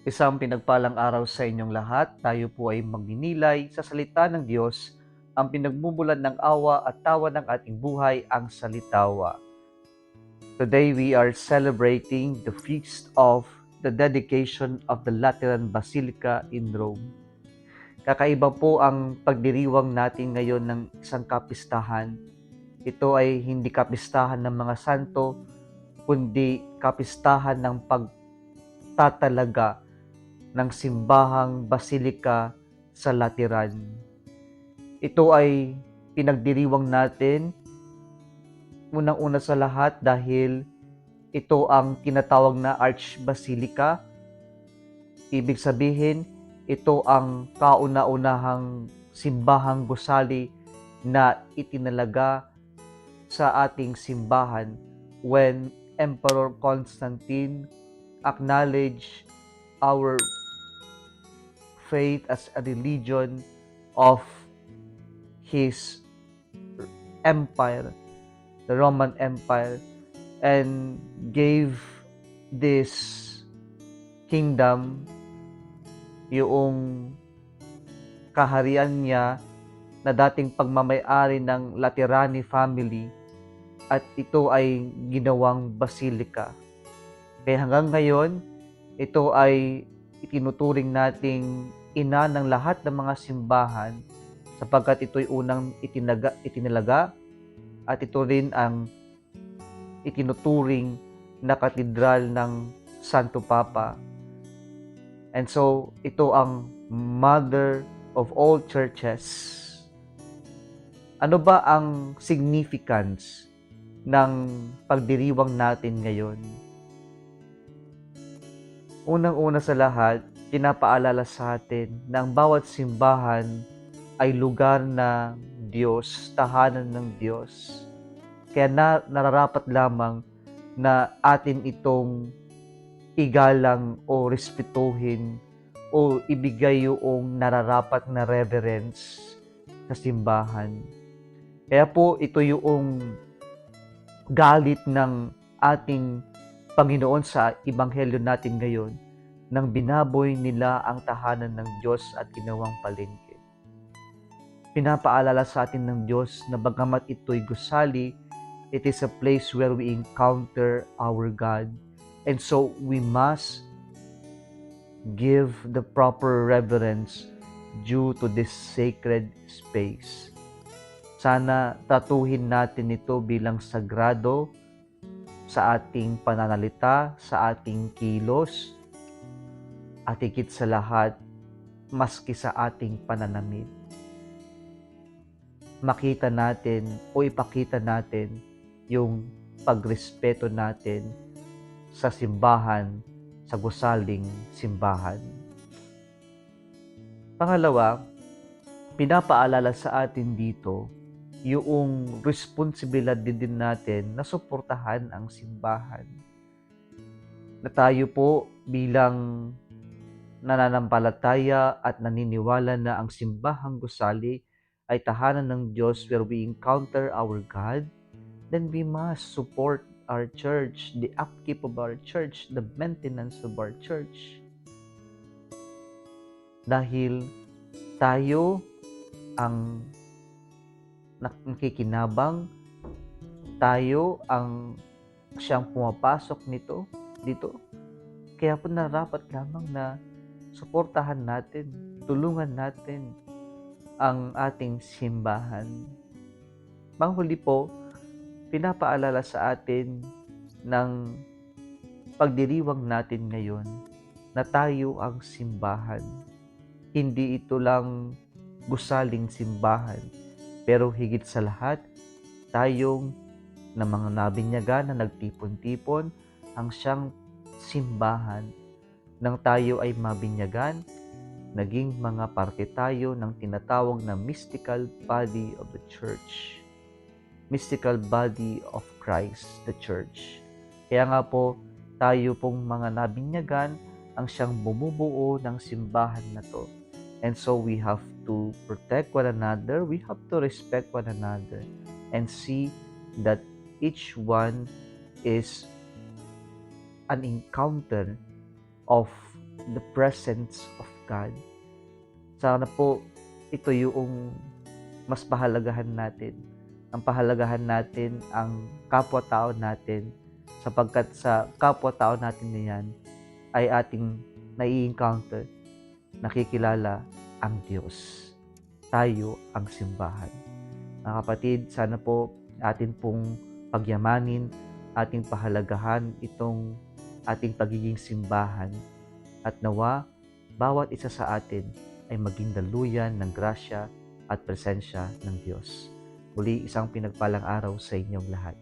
Isang pinagpalang araw sa inyong lahat. Tayo po ay magninilay sa salita ng Diyos, ang pinagmumulan ng awa at tawa ng ating buhay, ang salitawa. Today we are celebrating the feast of the dedication of the Lateran Basilica in Rome. Kakaiba po ang pagdiriwang natin ngayon ng isang kapistahan. Ito ay hindi kapistahan ng mga santo, kundi kapistahan ng pagtatalaga ng simbahang basilika sa Lateran. Ito ay pinagdiriwang natin unang-una sa lahat dahil ito ang tinatawag na Archbasilica. Ibig sabihin, ito ang kauna-unahang simbahang gusali na itinalaga sa ating simbahan when Emperor Constantine acknowledged our faith as a religion of his empire, the Roman Empire, and gave this kingdom yung kaharian niya na dating pagmamay-ari ng Laterani family, at ito ay ginawang basilika. Kaya hanggang ngayon, ito ay itinuturing nating ina ng lahat ng mga simbahan sapagkat ito'y unang itinalaga at ito rin ang itinuturing na katedral ng Santo Papa. And so, ito ang mother of all churches. Ano ba ang significance ng pagdiriwang natin ngayon? Unang-una sa lahat, pinapaalala sa atin na ang bawat simbahan ay lugar na Diyos, tahanan ng Diyos. Kaya nararapat lamang na atin itong igalang o respetuhin o ibigay yung nararapat na reverence sa simbahan. Kaya po ito yung galit ng ating Panginoon sa Ebanghelyo natin ngayon nang binaboy nila ang tahanan ng Diyos at ginawang palengke. Pinapaalala sa atin ng Diyos na bagamat ito'y gusali, it is a place where we encounter our God. And so we must give the proper reverence due to this sacred space. Sana tatuhin natin ito bilang sagrado sa ating pananalita, sa ating kilos, at higit sa lahat, maski sa ating pananamit. Makita natin o ipakita natin yung pagrespeto natin sa simbahan, sa gusaling simbahan. Pangalawa, pinapaalala sa atin dito yung responsibilidad din natin na suportahan ang simbahan. Na tayo po bilang nananampalataya at naniniwala na ang simbahang gusali ay tahanan ng Diyos where we encounter our God, then we must support our church, the upkeep of our church, the maintenance of our church. Dahil tayo ang nakikinabang, tayo ang siyang pumapasok dito. Kaya po narapat lamang na suportahan natin, tulungan natin ang ating simbahan. Panghuli po, pinapaalala sa atin ng pagdiriwang natin ngayon na tayo ang simbahan. Hindi ito lang gusaling simbahan, pero higit sa lahat, tayong na mga nabinyagan na nagtipon-tipon ang siyang simbahan. Nang tayo ay mabinyagan, naging mga parte tayo ng tinatawag na mystical body of the church. Mystical body of Christ, the church. Kaya nga po, tayo pong mga nabinyagan ang siyang bumubuo ng simbahan na to. And so we have to protect one another, we have to respect one another, and see that each one is an encounter of the presence of God. Sana po ito yung mas pahalagahan natin. Ang pahalagahan natin ang kapwa-tao natin sapagkat sa kapwa-tao natin na yan ay ating nai-encounter, nakikilala ang Diyos. Tayo ang simbahan. Mga kapatid, sana po atin pong pagyamanin, ating pahalagahan itong ating pagiging simbahan at nawa bawat isa sa atin ay maging daluyan ng grasya at presensya ng Diyos. Muli isang pinagpalang araw sa inyong lahat.